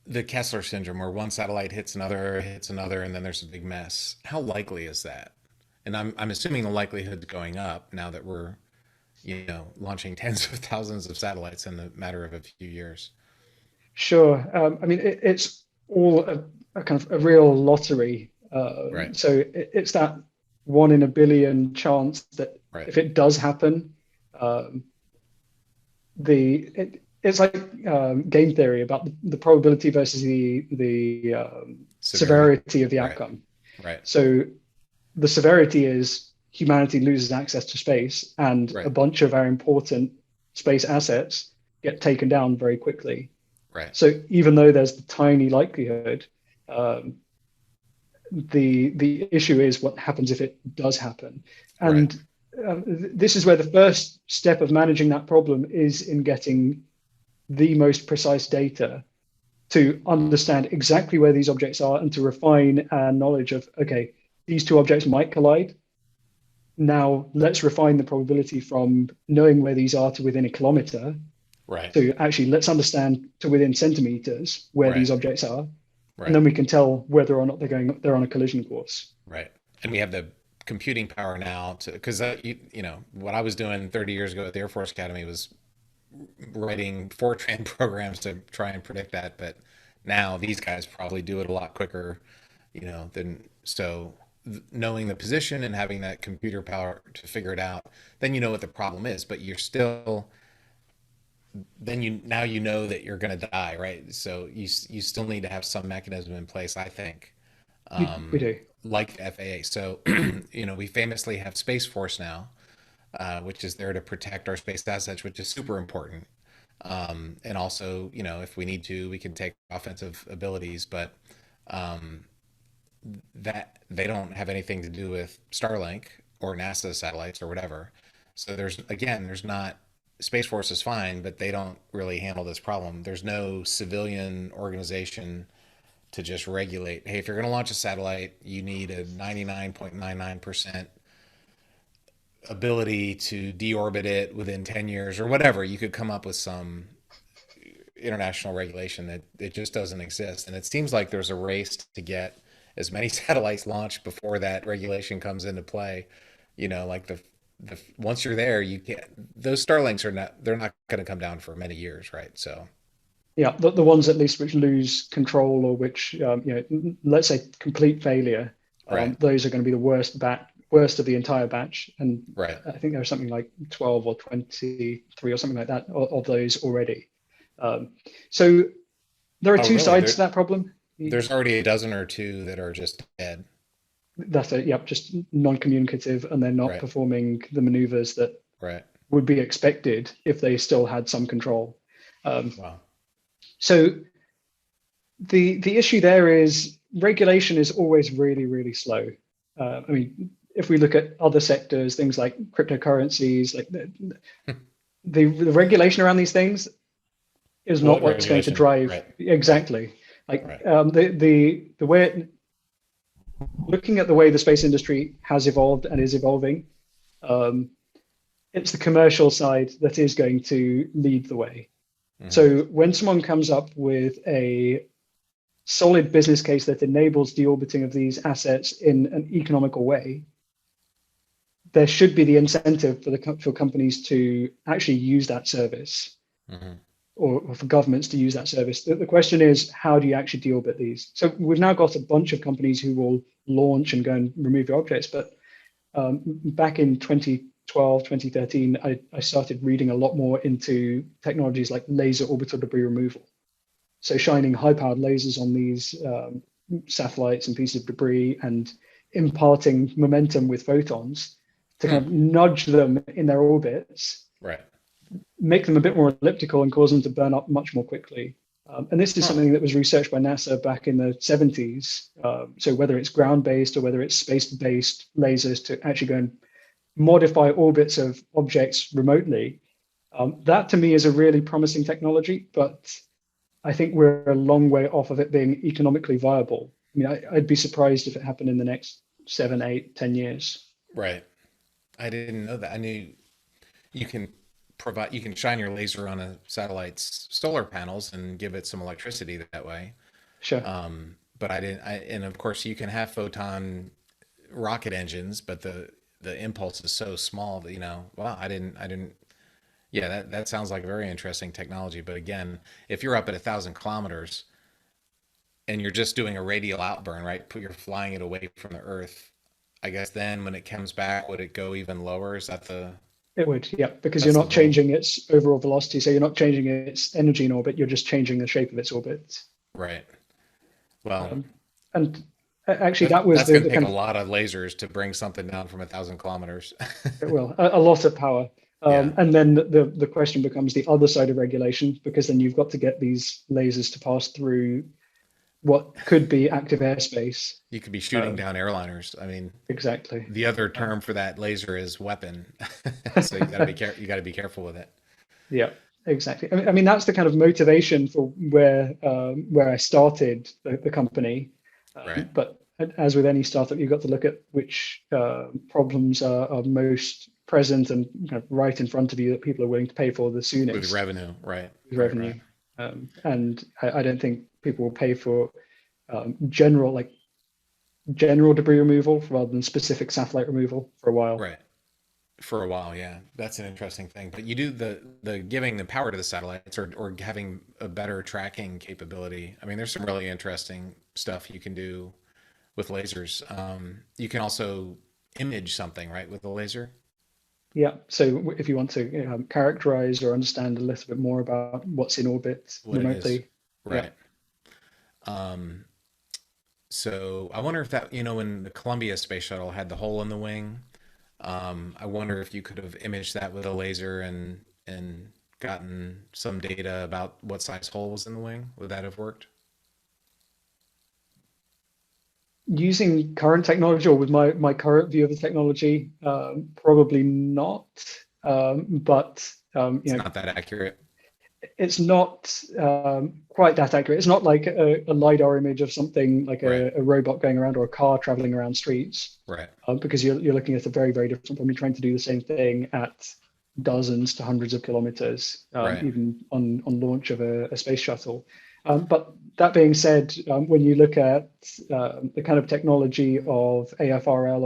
The Kessler Syndrome, where one satellite hits another, and then there's a big mess. How likely is that? And I'm assuming the likelihood's going up now that we're, launching tens of thousands of satellites in the matter of a few years. Sure. I mean, it's all a kind of a real lottery. Right. So it's that 1 in a billion chance that Right. if it does happen, um, the it's like game theory about the probability versus the Severity. severity of the Right. outcome. Right. So the severity is humanity loses access to space, and a Right. bunch of our important space assets get taken down very quickly. Right. So even though there's the tiny likelihood, um, the issue is what happens if it does happen. Right. And this is where the first step of managing that problem is in getting the most precise data to understand exactly where these objects are and to refine our knowledge of, okay, these two objects might collide. Now let's refine the probability from knowing where these are to within a kilometer Right. to actually let's understand to within centimeters where Right. these objects are. And Right. then we can tell whether or not they're on a collision course. Right. And we have the computing power now to, because what I was doing 30 years ago at the Air Force Academy was writing Fortran programs to try and predict that. But now these guys probably do it a lot quicker, than so knowing the position and having that computer power to figure it out, then you know what the problem is, but you're still, then you know that you're going to die, right? So you still need to have some mechanism in place, I think, We do. like the FAA. So, we famously have Space Force now, which is there to protect our space assets, which is super important. And also, if we need to, we can take offensive abilities, but that they don't have anything to do with Starlink or NASA satellites or whatever. So there's not, Space Force is fine, but they don't really handle this problem. There's no civilian organization to just regulate. Hey, if you're going to launch a satellite, you need a 99.99% ability to deorbit it within 10 years or whatever. You could come up with some international regulation that it just doesn't exist. And it seems like there's a race to get as many satellites launched before that regulation comes into play. Like the once you're there, you can't. Those Starlinks are not. They're not going to come down for many years, right? So Yeah, the ones at least which lose control or which, let's say complete failure, right, those are going to be the worst of the entire batch. And right. I think there's something like 12 or 23 or something like that of those already. Um, so there are Oh, two really? sides to that problem. There's already a dozen or two that are just dead. That's it. Yep, just non-communicative, and they're not Right, performing the maneuvers that right. would be expected if they still had some control. Um, Wow. so the issue there is regulation is always really, really slow. I mean, if we look at other sectors, things like cryptocurrencies, like the regulation around these things is not What what's going to regulation? drive Right, right, exactly. Like right. the way looking at the way the space industry has evolved and is evolving, um, it's the commercial side that is going to lead the way. Hmm. So when someone comes up with a solid business case that enables deorbiting of these assets in an economical way, there should be the incentive for companies to actually use that service, Hmm. or for governments to use that service. The question is, how do you actually deorbit these? So we've now got a bunch of companies who will launch and go and remove the objects. But back in 2012, 2013, I started reading a lot more into technologies like laser orbital debris removal. So shining high-powered lasers on these satellites and pieces of debris and imparting momentum with photons to Hmm. kind of nudge them in their orbits, Right. make them a bit more elliptical and cause them to burn up much more quickly. And this is Huh. something that was researched by NASA back in the 70s. So whether it's ground-based or whether it's space-based lasers to actually go and modify orbits of objects remotely, that to me is a really promising technology, but I think we're a long way off of it being economically viable. I mean, I'd be surprised if it happened in the next 7, 8, 10 years. Right. I didn't know that. I knew you can you can shine your laser on a satellite's solar panels and give it some electricity that way. Sure. But I didn't. And of course, you can have photon rocket engines, but the impulse is so small that Wow, I didn't. Yeah, that sounds like a very interesting technology. But again, if you're up at 1,000 kilometers and you're just doing a radial outburn, right? You're flying it away from the Earth. I guess then when it comes back, would it go even lower? Is that the? It would, yeah, because you're That's the not goal. changing its overall velocity, so you're not changing its energy in orbit. You're just changing the shape of its orbit. Right. Well, Um, and actually, that's that was that's going to the take kind a of, lot of lasers to bring something down from 1,000 kilometers. well, a lot of power. Yeah. And then the question becomes the other side of regulation, because then you've got to get these lasers to pass through what could be active airspace. You could be shooting Um, down airliners. I mean, exactly. the other Um, term for that laser is weapon. So you got to be careful with it. yeah, exactly. I mean, that's the kind of motivation for where I started the company. Right. But as with any startup, you've got to look at which problems are most present and kind of right in front of you that people are willing to pay for the With soonest revenue. Right. with Right. Right. revenue. And I don't think people will pay for general general debris removal rather than specific satellite removal for a while. Right. For a while, yeah. That's an interesting thing. But you do the giving the power to the satellites or having a better tracking capability. I mean, there's some really interesting stuff you can do with lasers. You can also image something, right, with a laser. Yeah. So if you want to characterize or understand a little bit more about what's in orbit What it is. remotely, yeah. Right. Um, so I wonder if that, when the Columbia space shuttle had the hole in the wing, I wonder if you could have imaged that with a laser and gotten some data about what size hole was in the wing. Would that have worked? Using current technology or with my current view of the technology, probably not. But It's not that accurate. it's not quite that accurate. It's not like a LiDAR image of something like Right. a robot going around or a car traveling around streets, Right. because you're looking at a very, very different problem. You're trying to do the same thing at dozens to hundreds of kilometers, Right. even on launch of a space shuttle. But that being said, when you look at the kind of technology of AFRL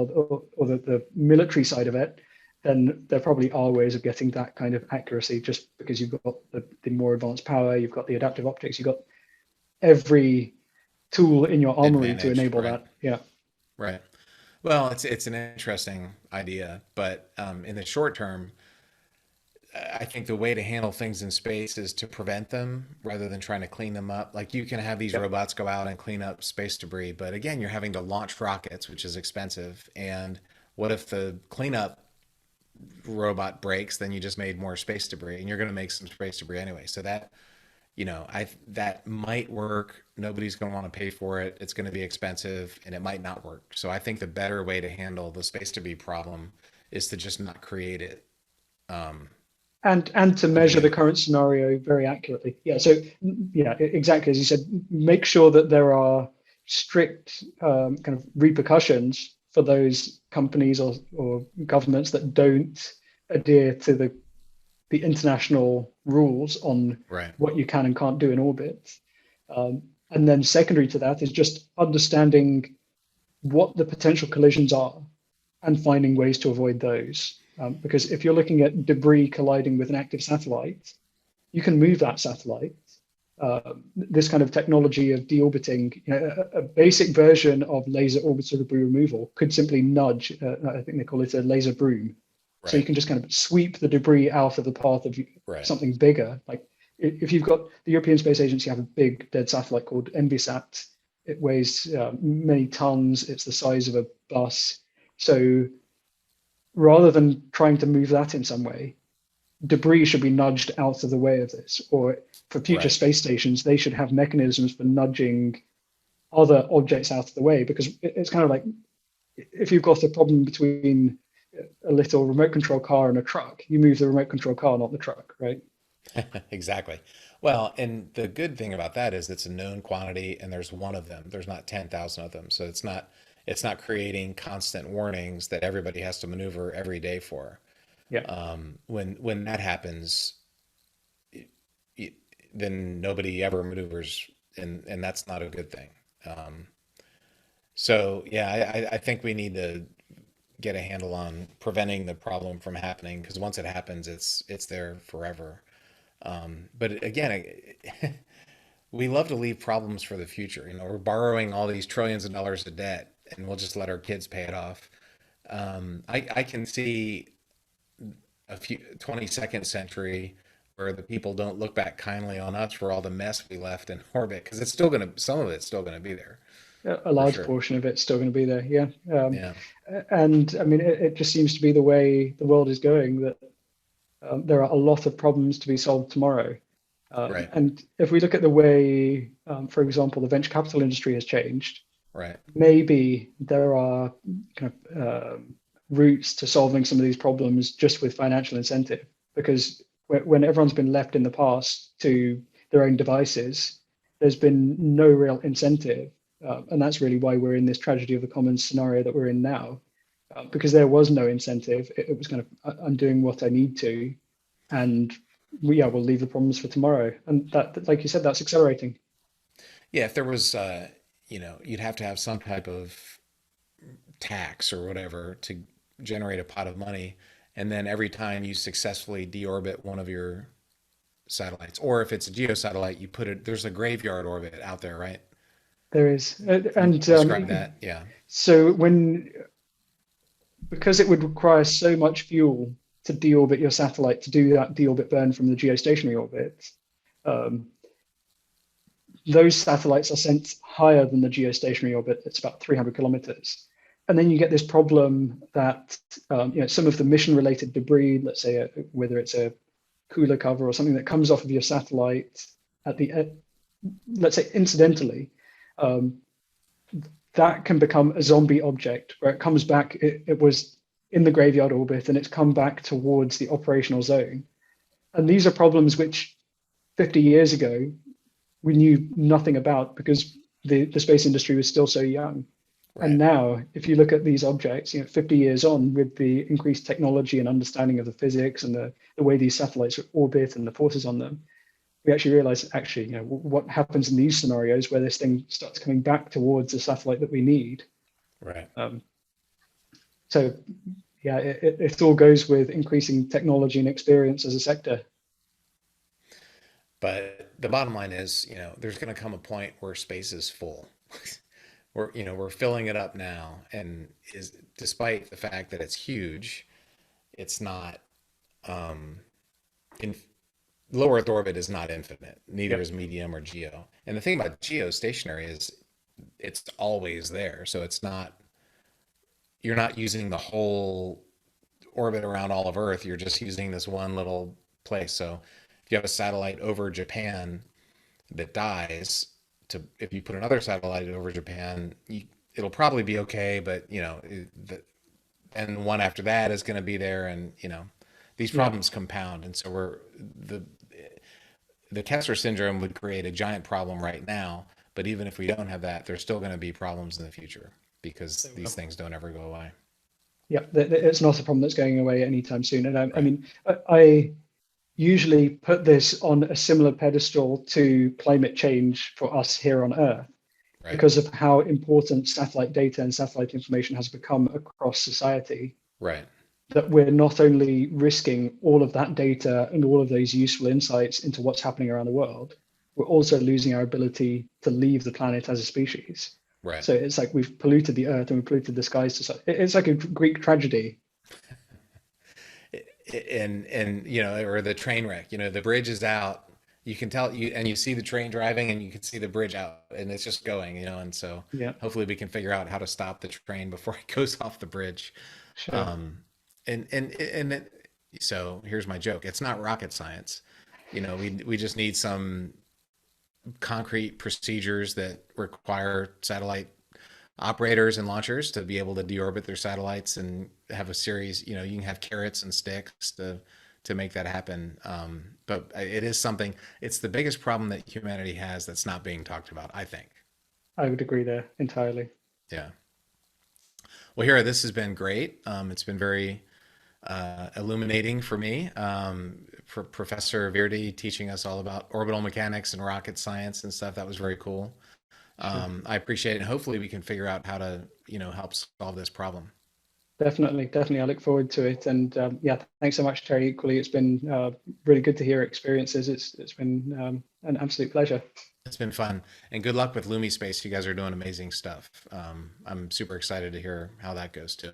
or the military side of it, then there probably are ways of getting that kind of accuracy just because you've got the more advanced power, you've got the adaptive optics, you've got every tool in your armory to Advantage. enable Right. that. Yeah. Right. Well, it's an interesting idea, but in the short term, I think the way to handle things in space is to prevent them rather than trying to clean them up. Like you can have these Yeah. robots go out and clean up space debris, but again, you're having to launch rockets, which is expensive. And what if the cleanup robot breaks? Then you just made more space debris, and you're going to make some space debris anyway. So I that might work. Nobody's going to want to pay for it. It's going to be expensive, and it might not work. So I think the better way to handle the space debris problem is to just not create it um, And to to measure begin the with. current scenario very accurately. Yeah. So yeah, exactly as you said, make sure that there are strict kind of repercussions for those companies or governments that don't adhere to the international rules on Right. what you can and can't do in orbit. And then secondary to that is just understanding what the potential collisions are and finding ways to avoid those. Because if you're looking at debris colliding with an active satellite, you can move that satellite. This kind of technology of deorbiting, a basic version of laser orbital debris removal could simply nudge, I think they call it a laser broom. So you Right. can just kind of sweep the debris out of the path of Right. something bigger. Like if you've got the European Space Agency have a big dead satellite called Envisat. It weighs many tons. It's the size of a bus. So rather than trying to move that in some way, debris should be nudged out of the way of this. Or for future Right. space stations, they should have mechanisms for nudging other objects out of the way because it's kind of like if you've got a problem between a little remote control car and a truck, you move the remote control car, not the truck, right? Exactly. Well, and the good thing about that is it's a known quantity and there's one of them. There's not 10,000 of them. So it's not creating constant warnings that everybody has to maneuver every day for. Yeah. When that happens, y- then nobody ever maneuvers, and that's not a good thing. Um, so yeah, I think we need to get a handle on preventing the problem from happening because once it happens, it's there forever. But again, we love to leave problems for the future. We're borrowing all these trillions of dollars of debt, and we'll just let our kids pay it off. I can see a few 22nd century where the people don't look back kindly on us for all the mess we left in orbit, because it's still going to, some of it's still going to be there A for large sure. portion of it's still going to be there. Yeah. Yeah. And I mean, it just seems to be the way the world is going that there are a lot of problems to be solved tomorrow. Right. And if we look at the way, for example, the venture capital industry has changed, Right. maybe there are kind of routes to solving some of these problems just with financial incentive. Because when everyone's been left in the past to their own devices, there's been no real incentive. And that's really why we're in this tragedy of the commons scenario that we're in now. Because there was no incentive. It was kind of, I'm doing what I need to, and we'll leave the problems for tomorrow. And that, like you said, that's accelerating. Yeah. If there was, you'd have to have some type of tax or whatever to generate a pot of money. And then every time you successfully deorbit one of your satellites, or if it's a geosatellite, you put it, there's a graveyard orbit out there, right? There is, Can you and describe that? Yeah. so because it would require so much fuel to deorbit your satellite to do that deorbit burn from the geostationary orbit, um, those satellites are sent higher than the geostationary orbit. It's about 300 kilometers. And then you get this problem that some of the mission-related debris, let's say whether it's a cooler cover or something that comes off of your satellite at the, let's say incidentally, um, that can become a zombie object where it comes back. It was in the graveyard orbit and it's come back towards the operational zone. And these are problems which 50 years ago we knew nothing about because the space industry was still so young. And Right. now, if you look at these objects, 50 years on, with the increased technology and understanding of the physics and the way these satellites orbit and the forces on them, we actually realize actually, what happens in these scenarios where this thing starts coming back towards the satellite that we need. Right. Um, so, yeah, it all goes with increasing technology and experience as a sector. But the bottom line is, there's going to come a point where space is full. We're filling it up now, and is despite the fact that it's huge, it's not in low Earth orbit is not infinite. Neither Yep. is medium or geo. And the thing about geostationary is it's always there. So it's not you're not using the whole orbit around all of Earth. You're just using this one little place. So if you have a satellite over Japan that dies, if you put another satellite over Japan, it'll probably be okay. But and one after that is going to be there, and these Yeah. problems compound, and so the the Kessler syndrome would create a giant problem right now. But even if we don't have that, there's still going to be problems in the future because There we these go. things don't ever go away. Yeah, it's not a problem that's going away anytime soon. And I Right. mean, I usually put this on a similar pedestal to climate change for us here on Earth Right. because of how important satellite data and satellite information has become across society. Right. That we're not only risking all of that data and all of those useful insights into what's happening around the world, we're also losing our ability to leave the planet as a species. Right. So it's like we've polluted the earth and we've polluted the skies to such. It's like a Greek tragedy. And or the train wreck. The bridge is out. You can tell you see the train driving, and you can see the bridge out, and it's just going. And so Yeah, hopefully we can figure out how to stop the train before it goes off the bridge. sure. Um, so here's my joke. It's not rocket science. We just need some concrete procedures that require satellite operators and launchers to be able to deorbit their satellites and have a series. You can have carrots and sticks to make that happen. But it is something. It's the biggest problem that humanity has that's not being talked about, I think. I would agree there entirely. Yeah. Well, Hira, this has been great. It's been very illuminating for me. For Professor Virdee teaching us all about orbital mechanics and rocket science and stuff. That was very cool. Sure. I appreciate it. And hopefully we can figure out how to, help solve this problem. Definitely, definitely. I look forward to it. And yeah, thanks so much, Terry. Equally, it's been really good to hear experiences. It's been an absolute pleasure. It's been fun. And good luck with Lumi Space. You guys are doing amazing stuff. I'm super excited to hear how that goes too.